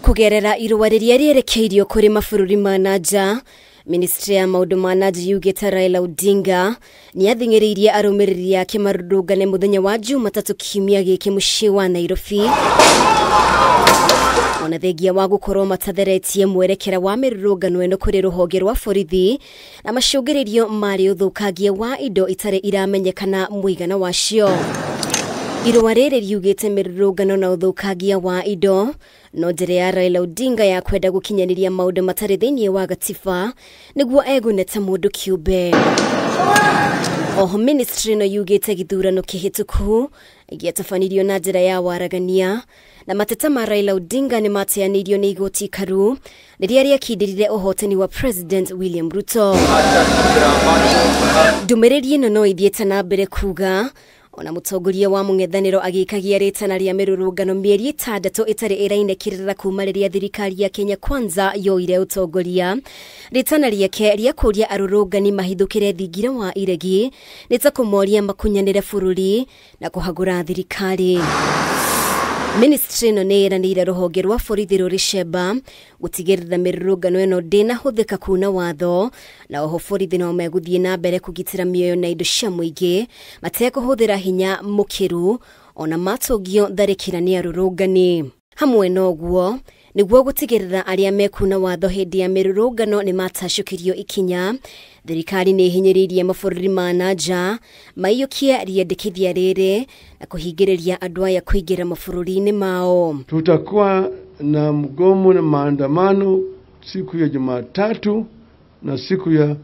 kugerera irua riria rierekeirio kuri mabũrũri ma nanja, Ministry ya maundu ma nanja yugĩte Raila Odinga ni athing'ĩrĩirie arũmĩrĩri ake marũrũngane mũthenya wa Jumatatu kiumia gĩkĩ mũciĩ wa Nairobi. Ona thengia wa gũkorwo matatheretie mwerekera wa mĩrũrũngano ĩno kũrĩ rũhonge rwa borithi na macũngĩrĩrio marĩ ũthũkangia wa indo itarĩ iramenyekana mũigana wacio. Irua rĩrĩ riugĩte mĩrũrũngano na ũthũkangia wa indo no njĩra ya Raila Odinga ya kwenda gũkinyanĩria maũndũ matarĩ thĩinĩ wa gatiba nĩguo egune ta mũndũ kĩũmbe. Oho ministry no yugĩte gĩthurano kĩhĩtũku gĩatabanirio na njĩra ya waragania na mateta ma Raila Odinga nĩ mateanĩirio nĩ igoti ikaru rĩrĩa rĩakindĩrire ũhotani wa President William Ruto. Ndũmĩrĩri ĩno no ithiĩte na mbere kuga ona mũtongoria wa mũng'ethanĩro agĩkagia rĩtana rĩa mĩrũrũngano mĩeri 6 ĩtarĩ ĩrainĩkĩrĩra kuma rĩrĩa thirikari ya Kenya Kwanza yoire ũtongoria. Rĩtana rĩake rĩa kũria arũrũngani mahithũkĩre thingira wa iregi nĩ ta kũmoria makunyanĩre bũrũri na kũhagũra thirikari. Ministry no nĩ ĩranĩire rũhonge rwa borithi rũrĩ Sheba gũtigĩrĩra mĩrũrũngano ĩno ndĩnahũthĩka kuna watho, na oho borithi no megũthiĩ na mbere kũgitĩra mĩoyo na indo cia mũingĩ matekũhũthĩra hinya mũkĩru ona matũngio tharĩkĩra nĩ arũrũngani. Hamwe na ũguo nĩguo gũtigĩrĩra arĩa mekuna watho hĩndĩ ya mĩrũrũngano nĩ matacũkĩrio ikinya, thirikari nĩ hinyĩrĩirie mabũrũri ma nanja maiyũkie rĩendekithia rĩrĩ na kũhingĩrĩria andũ aya kũingĩra mabũrũri-inĩ mao. Tutakuwa na mgomo na maandamano siku ya Jumatatu na siku ya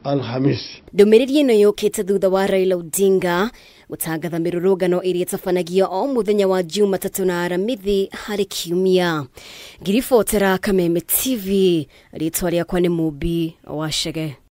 Alhamisi. Ndũmĩrĩri ĩno yũkĩte thutha wa Raila Odinga gũtangatha mĩrũrũngano ĩrĩa ĩtabanagio o mũthenya wa Jumatatu na Aramithi harĩ kiumia. Ngiribotera Kameme TV, rĩtwa rĩakwa nĩ Mũmbi wa Chege.